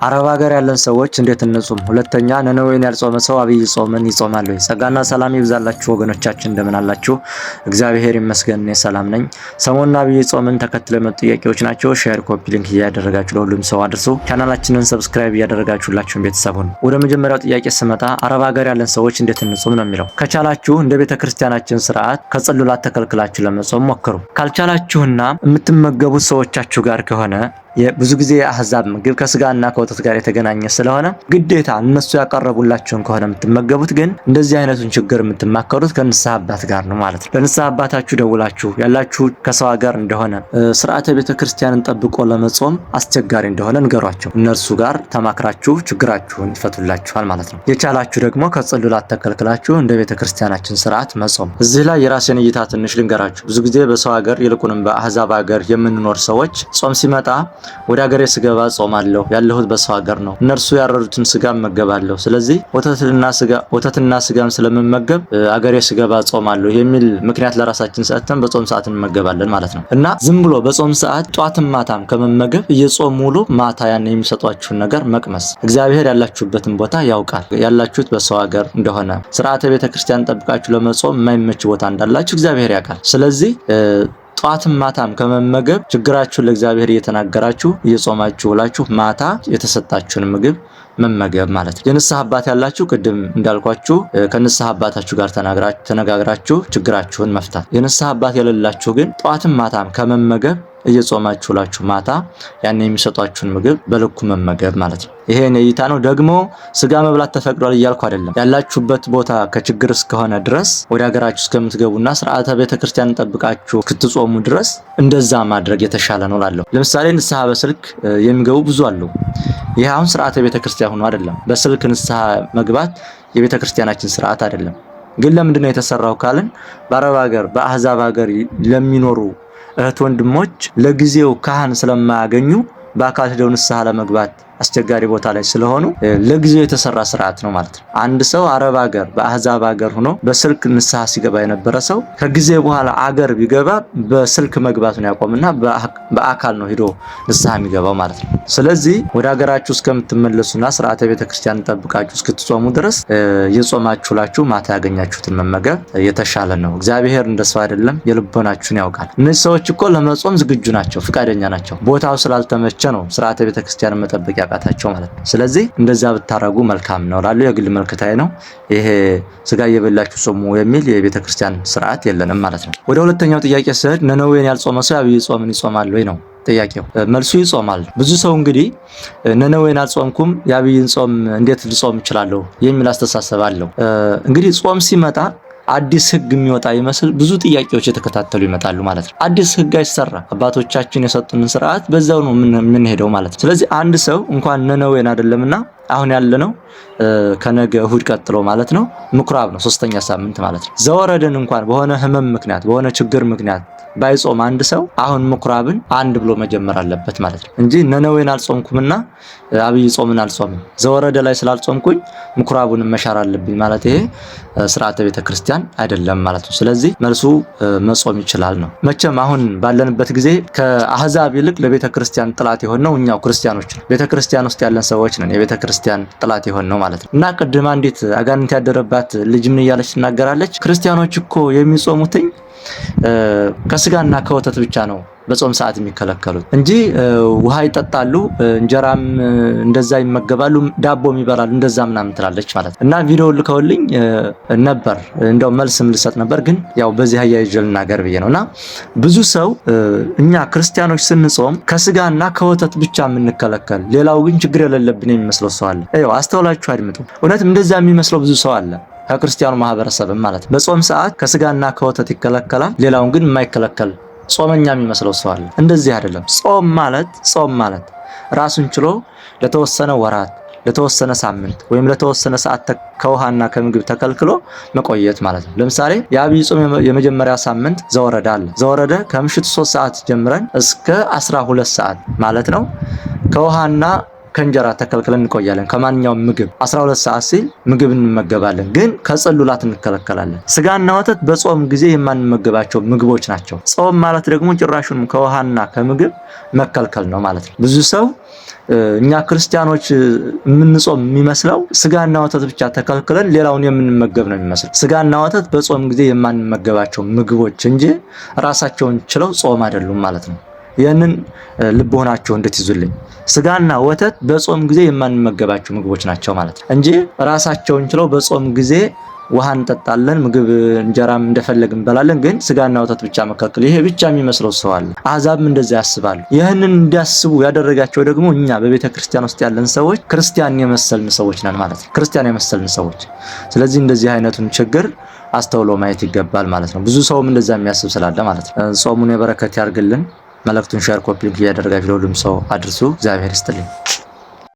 አረብ ሀገር ያለን ሰዎች እንዴት እንጹም? ሁለተኛ ነነዌን ያልጾመ ሰው አብይ ጾምን ይጾማል ወይ? ጸጋና ሰላም ይብዛላችሁ ወገኖቻችን፣ እንደምን አላችሁ? እግዚአብሔር ይመስገን እኔ ሰላም ነኝ። ሰሞኑን አብይ ጾምን ተከትለው የመጡ ጥያቄዎች ናቸው። ሼር፣ ኮፒ ሊንክ እያደረጋችሁ ለሁሉም ሰው አድርሱ። ቻናላችንን ሰብስክራይብ እያደረጋችሁላችሁን ቤተሰቡን። ወደ መጀመሪያው ጥያቄ ስመጣ አረብ ሀገር ያለን ሰዎች እንዴት እንጹም ነው የሚለው። ከቻላችሁ እንደ ቤተክርስቲያናችን ስርዓት ከጽሉላት ተከልክላችሁ ለመጾም ሞክሩ። ካልቻላችሁና የምትመገቡት ሰዎቻችሁ ጋር ከሆነ ብዙ ጊዜ የአህዛብ ምግብ ከስጋና ከወተት ጋር የተገናኘ ስለሆነ ግዴታ እነሱ ያቀረቡላችሁን ከሆነ የምትመገቡት፣ ግን እንደዚህ አይነቱን ችግር የምትማከሩት ከንስሐ አባት ጋር ነው ማለት ነው። ለንስሐ አባታችሁ ደውላችሁ ያላችሁ ከሰው ሀገር እንደሆነ ስርዓተ ቤተክርስቲያንን ጠብቆ ለመጾም አስቸጋሪ እንደሆነ ንገሯቸው። እነርሱ ጋር ተማክራችሁ ችግራችሁን ይፈቱላችኋል ማለት ነው። የቻላችሁ ደግሞ ከጽሉላት ተከልክላችሁ እንደ ቤተክርስቲያናችን ስርዓት መጾም። እዚህ ላይ የራሴን እይታ ትንሽ ልንገራችሁ። ብዙ ጊዜ በሰው ሀገር ይልቁንም በአህዛብ ሀገር የምንኖር ሰዎች ጾም ሲመጣ ወደ ሀገሬ ስገባ ጾማለሁ፣ ያለሁት በሰው ሀገር ነው፣ እነርሱ ያረዱትን ስጋ እመገባለሁ፣ ስለዚህ ወተትና ስጋም ስለምመገብ ሀገሬ ስገባ ጾማለሁ የሚል ምክንያት ለራሳችን ሰጥተን በጾም ሰዓት እንመገባለን ማለት ነው። እና ዝም ብሎ በጾም ሰዓት ጧትም ማታም ከመመገብ እየጾም ሙሉ ማታ ያን የሚሰጧችሁን ነገር መቅመስ። እግዚአብሔር ያላችሁበትን ቦታ ያውቃል። ያላችሁት በሰው ሀገር እንደሆነ ስርዓተ ቤተክርስቲያን ጠብቃችሁ ለመጾም የማይመች ቦታ እንዳላችሁ እግዚአብሔር ያውቃል። ስለዚህ ጧትም ማታም ከመመገብ ችግራችሁን ለእግዚአብሔር እየተናገራችሁ እየጾማችሁ ውላችሁ ማታ የተሰጣችሁን ምግብ መመገብ ማለት ነው። የንስሐ አባት ያላችሁ ቅድም እንዳልኳችሁ ከንስሐ አባታችሁ ጋር ተነጋግራችሁ ችግራችሁን መፍታት። የንስሐ አባት የሌላችሁ ግን ጧትም ማታም ከመመገብ እየጾማችሁ ውላችሁ ማታ ያን የሚሰጧችሁን ምግብ በልኩ መመገብ ማለት ነው። ይሄ እይታ ነው። ደግሞ ስጋ መብላት ተፈቅዷል እያልኩ አይደለም። ያላችሁበት ቦታ ከችግር እስከሆነ ድረስ ወደ ሀገራችሁ እስከምትገቡና ስርዓተ ቤተክርስቲያን ጠብቃችሁ ክትጾሙ ድረስ እንደዛ ማድረግ የተሻለ ነው እላለሁ። ለምሳሌ ንስሐ በስልክ የሚገቡ ብዙ አሉ። ይህ አሁን ስርዓተ ቤተክርስቲያን ሆኖ አይደለም። በስልክ ንስሐ መግባት የቤተክርስቲያናችን ስርዓት አይደለም። ግን ለምንድን ነው የተሰራው ካልን በአረብ ሀገር በአህዛብ ሀገር ለሚኖሩ እህት ወንድሞች ለጊዜው ካህን ስለማያገኙ በአካል ሄደው ንስሐ ለመግባት አስቸጋሪ ቦታ ላይ ስለሆኑ ለጊዜው የተሰራ ስርዓት ነው ማለት ነው። አንድ ሰው አረብ ሀገር በአህዛብ ሀገር ሆኖ በስልክ ንስሐ ሲገባ የነበረ ሰው ከጊዜ በኋላ አገር ቢገባ በስልክ መግባቱን ያቆምና በአካል ነው ሄዶ ንስሐ የሚገባው ማለት ነው። ስለዚህ ወደ ሀገራችሁ እስከምትመለሱና ስርዓተ ቤተክርስቲያን ጠብቃችሁ እስክትጾሙ ድረስ የጾማችሁላችሁ ማታ ያገኛችሁትን መመገብ የተሻለ ነው። እግዚአብሔር እንደሰው አይደለም፣ የልቦናችሁን ያውቃል። እነዚህ ሰዎች እኮ ለመጾም ዝግጁ ናቸው፣ ፍቃደኛ ናቸው። ቦታው ስላልተመቸ ነው ስርዓተ ቤተክርስቲያን መጠበቅ ያቃታቸው ማለት ነው። ስለዚህ እንደዛ ብታረጉ መልካም ነው ላሉ የግል መልክታዬ ነው። ይሄ ስጋ እየበላችሁ ጾሙ የሚል የቤተክርስቲያን ስርዓት የለንም ማለት ነው። ወደ ሁለተኛው ጥያቄ ስሄድ ነነዌን ያልጾመ ሰው አብይ ጾምን ይጾማል ወይ ነው ጥያቄው። መልሱ ይጾማል። ብዙ ሰው እንግዲህ ነነዌን አልጾምኩም የአብይን ጾም እንዴት ልጾም እችላለሁ የሚል አስተሳሰብ አለው። እንግዲህ ጾም ሲመጣ አዲስ ህግ የሚወጣ ይመስል ብዙ ጥያቄዎች የተከታተሉ ይመጣሉ ማለት ነው። አዲስ ህግ አይሰራ፣ አባቶቻችን የሰጡንን ስርዓት በዛው ነው የምንሄደው ማለት ነው። ስለዚህ አንድ ሰው እንኳን ነነዌን አይደለምና አሁን ያለነው ከነገ እሁድ ቀጥሎ ማለት ነው ምኩራብ ነው፣ 3ኛ ሳምንት ማለት ነው። ዘወረደን እንኳን በሆነ ህመም ምክንያት በሆነ ችግር ምክንያት ባይጾም አንድ ሰው አሁን ምኩራብን አንድ ብሎ መጀመር አለበት ማለት ነው እንጂ ነነዌን አልጾምኩምና አብይ ጾምን አልጾምም ዘወረደ ላይ ስላልጾምኩኝ ምኩራቡን መሻር አለብኝ ማለት ይሄ ስርዓተ ቤተክርስቲያን አይደለም ማለት ነው። ስለዚህ መልሱ መጾም ይችላል ነው። መቼም አሁን ባለንበት ጊዜ ከአህዛብ ይልቅ ለቤተክርስቲያን ጥላት የሆነው እኛው ክርስቲያኖች ነን። ቤተክርስቲያን ውስጥ ያለን ሰዎች ነን የቤተክርስቲያን ጥላት የሆነው ማለት ነው። እና ቅድም አንዲት አጋንንት ያደረባት ልጅ ምን እያለች ትናገራለች? ክርስቲያኖች እኮ የሚጾሙትኝ ከስጋና ከወተት ብቻ ነው በጾም ሰዓት የሚከለከሉት እንጂ ውሃ ይጠጣሉ፣ እንጀራም እንደዛ ይመገባሉ፣ ዳቦም ይበላሉ እንደዛ ምናምን ትላለች ማለት ነው። እና ቪዲዮ ልከውልኝ ነበር፣ እንደው መልስም ልሰጥ ነበር፣ ግን ያው በዚህ አያይዤ ልናገር ብዬ ነውና ብዙ ሰው እኛ ክርስቲያኖች ስንጾም ከስጋና ከወተት ብቻ የምንከለከል ሌላው ግን ችግር የሌለብን የሚመስለው ሰው አለ። አይው አስተውላችሁ አድምጡ። እውነትም እንደዛ የሚመስለው ብዙ ሰው አለ ከክርስቲያኑ ማህበረሰብም ማለት ነው። በጾም ሰዓት ከስጋና ከወተት ይከለከላል፣ ሌላውን ግን የማይከለከል ጾመኛ የሚመስለው ሰው አለ። እንደዚህ አይደለም። ጾም ማለት ራሱን ችሎ ለተወሰነ ወራት፣ ለተወሰነ ሳምንት ወይም ለተወሰነ ሰዓት ከውሃና ከምግብ ተከልክሎ መቆየት ማለት ነው። ለምሳሌ የአብይ ጾም የመጀመሪያ ሳምንት ዘወረደ አለ። ዘወረደ ከምሽቱ 3 ሰዓት ጀምረን እስከ 12 ሰዓት ማለት ነው ከውሃና ከእንጀራ ተከልክለን እንቆያለን። ከማንኛውም ምግብ 12 ሰዓት ሲል ምግብ እንመገባለን፣ ግን ከጽሉላት እንከለከላለን። ስጋና ወተት በጾም ጊዜ የማንመገባቸው ምግቦች ናቸው። ጾም ማለት ደግሞ ጭራሹን ከውሃና ከምግብ መከልከል ነው ማለት ነው። ብዙ ሰው እኛ ክርስቲያኖች የምንጾም የሚመስለው ስጋና ወተት ብቻ ተከልክለን ሌላውን የምንመገብ ነው የሚመስለው። ስጋና ወተት በጾም ጊዜ የማንመገባቸው ምግቦች እንጂ ራሳቸውን ችለው ጾም አይደሉም ማለት ነው። ይህንን ልብ ሆናችሁ እንድትይዙልኝ። ስጋና ወተት በጾም ጊዜ የማንመገባቸው ምግቦች ናቸው ማለት ነው እንጂ ራሳቸውን ችለው በጾም ጊዜ ውሃ እንጠጣለን፣ ምግብ እንጀራም እንደፈለግን እንበላለን። ግን ስጋና ወተት ብቻ መከልከል፣ ይሄ ብቻ የሚመስለው ሰው አለ። አሕዛብም እንደዛ ያስባሉ። ይህንን እንዲያስቡ ያደረጋቸው ደግሞ እኛ በቤተ ክርስቲያን ውስጥ ያለን ሰዎች ክርስቲያን የመሰልን ሰዎች ነን ማለት ነው። ክርስቲያን የመሰልን ሰዎች። ስለዚህ እንደዚህ አይነቱን ችግር አስተውሎ ማየት ይገባል ማለት ነው። ብዙ ሰውም እንደዛ የሚያስብ ስላለ ማለት ነው። ጾሙን የበረከት ያርግልን። መልእክቱን ሼር፣ ኮፒ ሊንክ እያደረጋችሁ ለሁሉም ሰው አድርሱ። እግዚአብሔር ይስጥልኝ።